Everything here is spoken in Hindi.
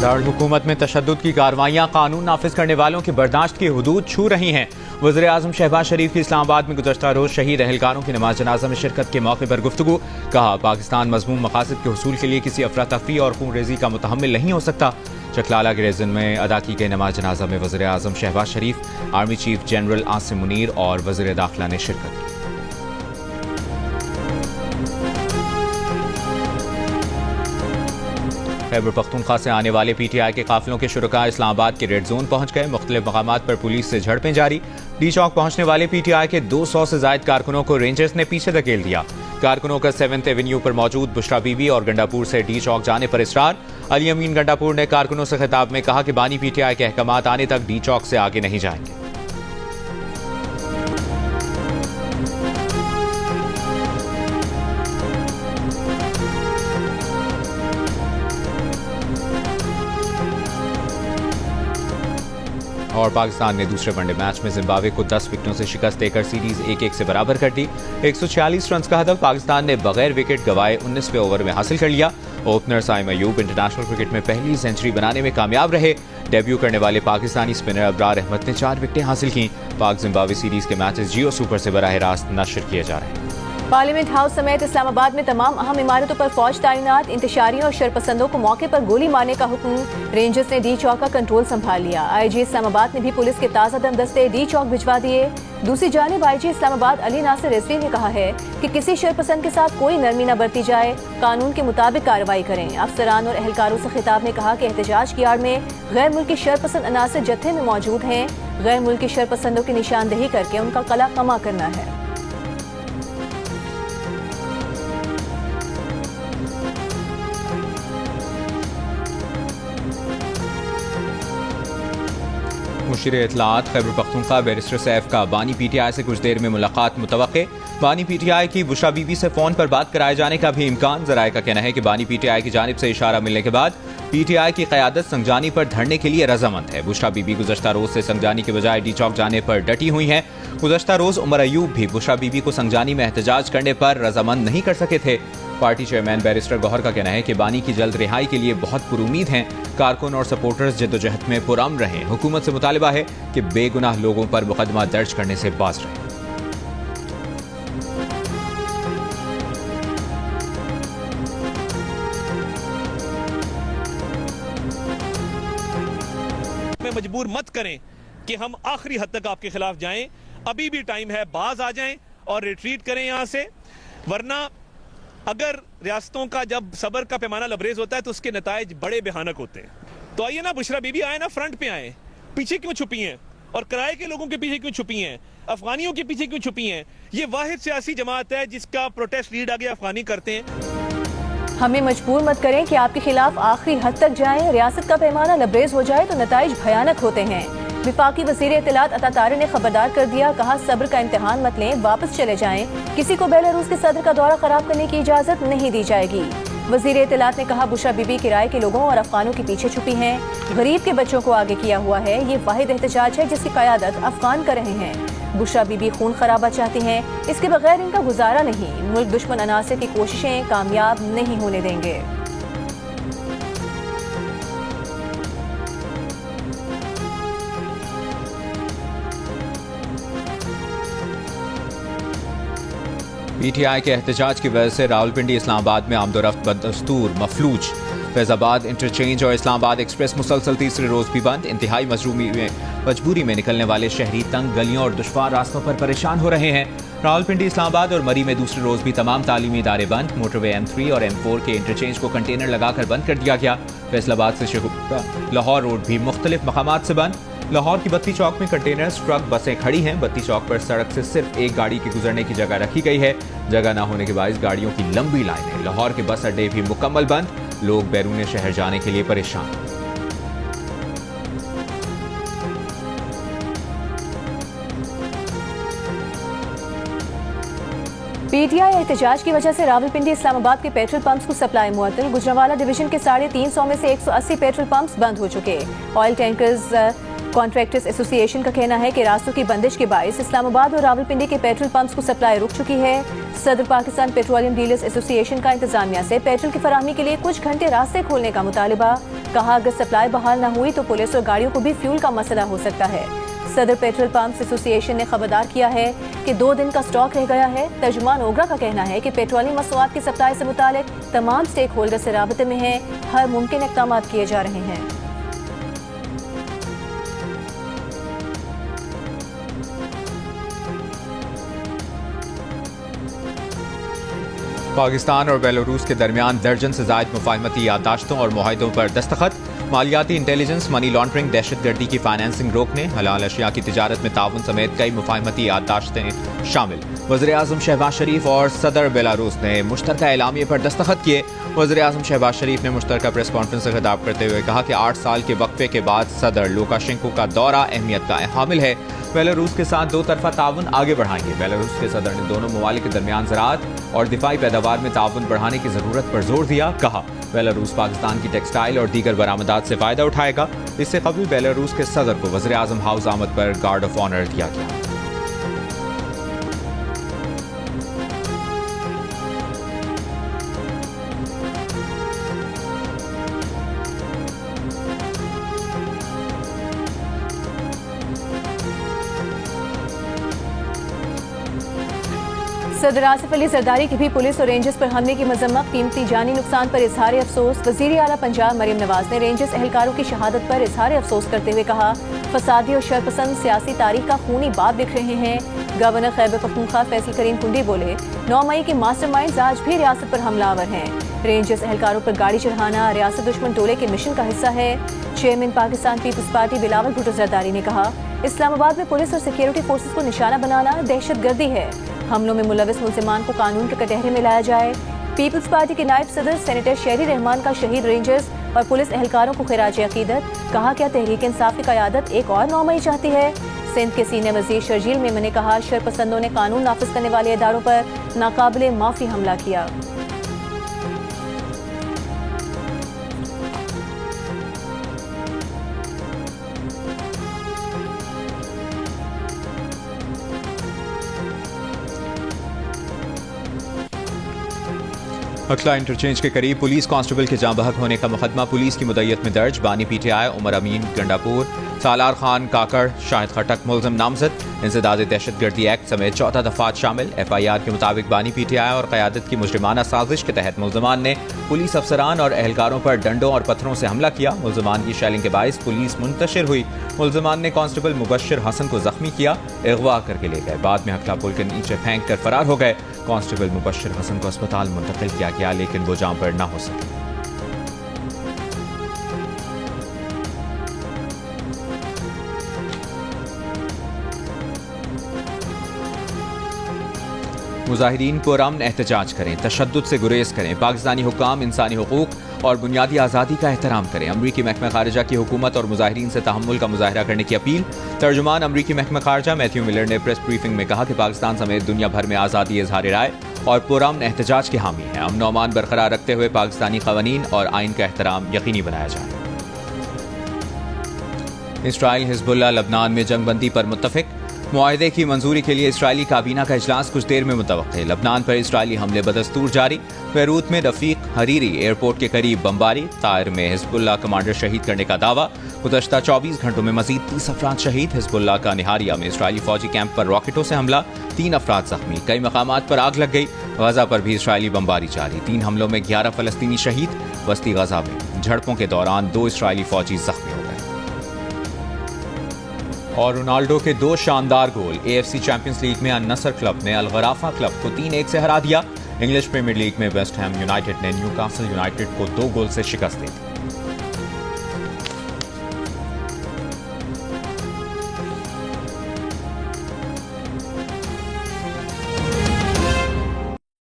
दारुल-हुकूमत में तशद्दुद की कार्रवाइयाँ कानून नाफिज करने वालों की बर्दाश्त की हुदूद छू रही हैं। वज़ीर आज़म शहबाज शरीफ की इस्लामाबाद में गुज़श्ता रोज़ शहीद एहलकारों की नमाज जनाजा में शिरकत के मौके पर गुफ्तगू। कहा, पाकिस्तान मज़मूम मकासद के हुसूल के लिए किसी अफरा तफरी और खून रेजी का मुतहम्मिल नहीं हो सकता। चकलाला के रेज़न में अदा की गई नमाज जनाजा में वज़ीर आज़म Shehbaz Sharif, army chief general Asim Munir और वज़ीर दाखिला ने शिरकत की। खैबर पख्तूनख्वा से आने वाले पीटीआई के काफिलों के शुरका इस्लामाबाद के रेड जोन पहुंच गए। मुख्तलिफ मकामात पर पुलिस से झड़पें जारी। डी चौक पहुंचने वाले पीटीआई के 200 से जायद कारकुनों को रेंजर्स ने पीछे धकेल दिया। कारकुनों का 7th एवेन्यू पर मौजूद बुशरा बीबी और गंडापुर से डी चौक जाने पर इसरार। अली अमीन गंडापुर ने कारकुनों से खिताब में कहा कि बानी पीटीआई के अहकामात आने तक डी चौक से आगे नहीं जाएंगे। और पाकिस्तान ने दूसरे वनडे मैच में जिम्बाब्वे को 10 विकेटों से शिकस्त देकर सीरीज 1-1 से बराबर कर दी। 146 रन का हदफ पाकिस्तान ने बगैर विकेट गंवाए 19वें ओवर में हासिल कर लिया। Opener Saim Ayub international cricket में पहली सेंचुरी बनाने में कामयाब रहे। डेब्यू करने वाले पाकिस्तानी स्पिनर अबरार अहमद ने 4 विकेटें हासिल की। पाक जिम्बाब्वे सीरीज के मैचेस जियो सुपर से बराह रास्त नशर किए जा रहे हैं। पार्लियामेंट हाउस समेत इस्लामाबाद में तमाम अहम इमारतों पर फौज तैनात। इंतशारियों और शरपसंदों को मौके पर गोली मारने का हुक्म। रेंजर्स ने डी चौक का कंट्रोल संभाल लिया। आईजी इस्लामाबाद ने भी पुलिस के ताज़ा दम दस्ते डी चौक भिजवा दिए। दूसरी जानिब आईजी इस्लामाबाद अली नासिर रिजवी ने कहा है कि किसी शरपसंद के साथ कोई नरमी न बरती जाए, कानून के मुताबिक कार्रवाई करें। अफसरान और एहलकारों से खिताब में कहा कि एहतजाज की आड़ में गैर मुल्की शरपसंद अनासर जत्थे में मौजूद हैं। गैर मुल्की शरपसंदों की निशानदेही करके उनका कला कमा करना है। मुशीर इत्तलात खैबर पख्तूनख्वा बैरिस्टर सैफ का बानी पीटीआई से कुछ देर में मुलाकात मुतवक्के। बानी पीटीआई की बुशरा बीबी से फोन पर बात कराए जाने का भी इम्कान। जराये का कहना है कि बानी पीटीआई की जानिब से इशारा मिलने के बाद पीटीआई की क़यादत संगजानी पर धरने के लिए रजामंद है। बुशरा बीबी गुज़श्ता रोज से संगजानी के बजाय डी चौक जाने पर डटी हुई हैं। गुज़श्ता रोज उमर अयूब भी बुशरा बीबी को संगजानी में एहतजाज करने पर रजामंद नहीं कर सके थे। पार्टी चेयरमैन बैरिस्टर गौहर का कहना है कि बानी की जल्द रिहाई के लिए बहुत पुरुमीद हैं। कारकुन और सपोर्टर्स जद्दोजहद में पुरअमन रहें। हुकूमत से मुतालिबा है कि बेगुनाह लोगों पर मुकदमा दर्ज करने से बाज रहें। मजबूर मत करें कि हम आखिरी हद तक आपके खिलाफ जाएं। अभी भी टाइम है, बाज आ जाएं और रिट्रीट करें यहां से। वरना अगर रियासतों का जब सबर का पैमाना लबरेज होता है तो उसके नताइज बड़े भयानक होते हैं। तो आइए ना, बुशरा बीबी आए ना, फ्रंट पे आए। पीछे क्यों छुपी हैं? और किराए के लोगों के पीछे क्यों छुपी हैं? अफगानियों के पीछे क्यों छुपी हैं? ये वाहिद सियासी जमात है जिसका प्रोटेस्ट लीड आगे अफगानी करते हैं। हमें मजबूर मत करें कि आपके खिलाफ आखिरी हद तक जाएं। रियासत का पैमाना लबरेज हो जाए तो नताइज भयानक होते हैं। विफाकी वज़ीर इत्तलात अता तारे ने खबरदार कर दिया। कहा, सब्र का इम्तिहान मत लें, वापस चले जाएं। किसी को बेलारूस के सदर का दौरा खराब करने की इजाजत नहीं दी जाएगी। वज़ीर इत्तलात ने कहा, बुशरा बीबी किराए के लोगों और अफगानों के पीछे छुपी हैं। गरीब के बच्चों को आगे किया हुआ है। ये वाहिद एहतजाज है जिसकी क़यादत अफगान कर रहे हैं। बुशरा बीबी खून खराबा चाहती हैं। इसके बगैर इनका गुजारा नहीं। मुल्क दुश्मन अनासर की कोशिशें कामयाब नहीं होने देंगे। पीटीआई के एहतजाज की वजह से रावलपिंडी इस्लामाबाद में आमदोरफ्त बदस्तूर मफलूज। फैजाबाद इंटरचेंज और इस्लामाबाद एक्सप्रेस मुसलसल तीसरे रोज भी बंद। इंतहाई मजबूरी में निकलने वाले शहरी तंग गलियों और दुश्वार रास्तों पर परेशान हो रहे हैं। रावलपिंडी, इस्लामाबाद और मरी में दूसरे रोज भी तमाम तालीमी इदारे बंद। मोटरवे M3 और M4 के इंटरचेंज को कंटेनर लगाकर बंद कर दिया गया। फैसलाबाद से लाहौर रोड भी मुख्तलिफ मकामात से बंद। लाहौर की बत्ती चौक में कंटेनर्स, ट्रक, बसें खड़ी हैं। बत्ती चौक पर सड़क से सिर्फ एक गाड़ी के गुजरने की जगह रखी गई है। जगह न होने के बायस गाड़ियों की लंबी लाइनें। लाहौर के बस अड्डे भी मुकम्मल बंद। लोग बैरून शहर जाने के लिए परेशान। पीटीआई एहतजाज की वजह से रावलपिंडी इस्लामाबाद के पेट्रोल पंप्स को सप्लाई मुअत्तल। गुजरांवाला डिवीजन के 350 में से 180 पेट्रोल पंप्स बंद हो चुके। ऑयल टैंकर्स कॉन्ट्रैक्टर्स एसोसिएशन का कहना है कि रास्तों की बंदिश के बायस इस्लामाबाद और रावलपिंडी के पेट्रोल पंप्स को सप्लाई रुक चुकी है। सदर पाकिस्तान पेट्रोलियम डीलर्स एसोसिएशन का इंतजामिया से पेट्रोल की फराहमी के लिए कुछ घंटे रास्ते खोलने का मुतालिबा। कहा अगर सप्लाई बहाल न हुई तो पुलिस और गाड़ियों को भी फ्यूल का मसला हो सकता है। सदर पेट्रोल पंप्स एसोसिएशन ने खबरदार किया है कि 2 दिन का स्टॉक रह गया है। तर्जुमान ओगरा का कहना है कि पेट्रोलियम मसनूआत की सप्लाई से मुतालिक तमाम स्टेक होल्डर से राबते में हैं, हर मुमकिन इक़दाम किए जा रहे हैं। पाकिस्तान और बेलारूस के दरमियान दर्जन से ज़ायद मुफाहमती याददाश्तों और मुआहदों पर दस्तखत। मालियाती इंटेलिजेंस, मनी लॉन्ड्रिंग, दहशतगर्दी की फाइनेंसिंग रोकने, हलाल अशिया की तिजारत में ताउन समेत कई मुफाहमती याददाश्तें शामिल। वज़ीर-ए-आज़म शहबाज शरीफ और सदर बेलारूस ने मुश्तरका एलामिये पर दस्तखत किए। वज़ीर-ए-आज़म शहबाज शरीफ ने मुश्तरका प्रेस कॉन्फ्रेंस से खिताब करते हुए कहा कि 8 साल के वक्फे के बाद सदर लुकाशेंको का दौरा अहमियत का हामिल है। बेलारूस के साथ 2 तरफा ताउन आगे बढ़ाएंगे। बेलारूस के सदर ने दोनों ममालिक के दरमियान ज़राअत और दिफाई पैदावार में ताउन बढ़ाने की ज़रूरत पर जोर दिया। कहा बेलारूस पाकिस्तान की टेक्सटाइल और दीगर बरामदात से फ़ायदा उठाएगा। इससे कबल बेलारूस के सदर को वज़ीर-ए-आज़म हाउस आमद पर गार्ड ऑफ ऑनर दिया गया। सदर आसिफ अली जरदारी की भी पुलिस और रेंजर्स पर हमले की मजम्मत। कीमती जानी नुकसान पर इजहार अफसोस। वज़ीर आला पंजाब मरियम नवाज ने रेंजर्स एहलकारों की शहादत पर इजहार अफसोस करते हुए कहा फसादी और शरपसंद सियासी तारीख का खूनी बाप दिख रहे हैं। गवर्नर खैबर पख्तूनख्वा फैसल करीम कुंडी बोले 9 मई के मास्टरमाइंड्स आज भी रियासत पर हमलावर हैं। रेंजर्स एहलकारों पर गाड़ी चढ़ाना रियासत दुश्मन टोले के मिशन का हिस्सा है। चेयरमैन पाकिस्तान पीपल्स पार्टी बिलावल भुट्टो जरदारी ने कहा इस्लामाबाद में पुलिस और सिक्योरिटी फोर्सेस को निशाना बनाना दहशतगर्दी है। हमलों में मुलविस मुल्जिमान को कानून के कटहरे में लाया जाए। पीपल्स पार्टी के नायब सदर सेनेटर शेरी रहमान का शहीद रेंजर्स और पुलिस एहलकारों को खिराज अकीदत। कहा क्या तहरीक इंसाफ की क़यादत एक और 9 मई चाहती है। सिंध के सीनियर वजीर शर्जील मेमन ने कहा शरपसंदों ने कानून नाफिज करने वाले इदारों पर नाकाबिले माफी हमला किया। अखला इंटरचेंज के करीब पुलिस कांस्टेबल के जाँ बहक होने का मुकदमा पुलिस की मुद्दत में दर्ज। बानी PTI उमर अमीन गंडापुर, सालार खान काकड़, शाहिद खटक मुलजिम नामजद। इंसदाद दहशतगर्दी एक्ट समेत 14 दफात शामिल। FIR के मुताबिक बानी PTI और क़यादत की मुजरिमाना साजिश के तहत मुलजमान ने पुलिस अफसरान और एहलकारों पर डंडों और पत्थरों से हमला किया। मुलजमान की शैलिंग के बायस पुलिस मुंतशिर हुई। मुलजमान ने कांस्टेबल मुबश्शिर हसन को जख्मी किया, अगवा करके ले गए। बाद में अखला पुल के नीचे फेंक कर फरार हो गए। कांस्टेबल मुबश्शिर हसन को अस्पताल मुंतकिल किया गया लेकिन वो जान पर न हो सके। मुजाहिरीन पुरअमन एहतजाज करें, तशद्दुद से गुरेज करें। पाकिस्तानी हुक्काम इंसानी हुकूक और बुनियादी आज़ादी का एहतराम करें। अमरीकी महकमा खारजा की हुकूमत और मुजाहिरीन से तहम्मुल का मुजाहरा करने की अपील। तर्जुमान अमरीकी महकमा खारजा मैथ्यू मिलर ने प्रेस ब्रीफिंग में कहा कि पाकिस्तान समेत दुनिया भर में आज़ादी इज़हार राय और पुरअमन एहतजाज के हामी हैं। अमन अमान बरकरार रखते हुए पाकिस्तानी क़वानीन और आइन का एहतराम यकीनी बनाया जाए। इसराइल हिज़्बुल्लाह लबनान में जंगबंदी पर मुत्तफ़िक। मुआहदे की मंजूरी के लिए इसराइली काबीना का इजलास कुछ देर में मुतवक्किल है। लबनान पर इसराइली हमले बदस्तूर जारी। बैरूत में रफीक हरीरी एयरपोर्ट के करीब बमबारी। तायर में हिज़्बुल्लाह कमांडर शहीद करने का दावा। गुज़श्ता 24 घंटों में मजीद 30 अफराद शहीद। हिज़्बुल्लाह का निहारिया में इसराइली फौजी कैंप पर रॉकेटों से हमला, 3 अफराद जख्मी। कई मकामात पर आग लग गई। गजा पर भी इसराइली बमबारी जारी। 3 हमलों में 11 फलस्तीनी शहीद। वस्ती गजा में झड़पों के दौरान 2 इसराइली फौजी जख्मी हो गए। और रोनाल्डो के 2 शानदार गोल। AFC चैंपियंस लीग में अन-नसर क्लब ने अल-गराफा क्लब को 3-1 से हरा दिया। इंग्लिश प्रीमियर लीग में वेस्ट हैम यूनाइटेड ने न्यूकासल यूनाइटेड को 2 गोल से शिकस्त दी।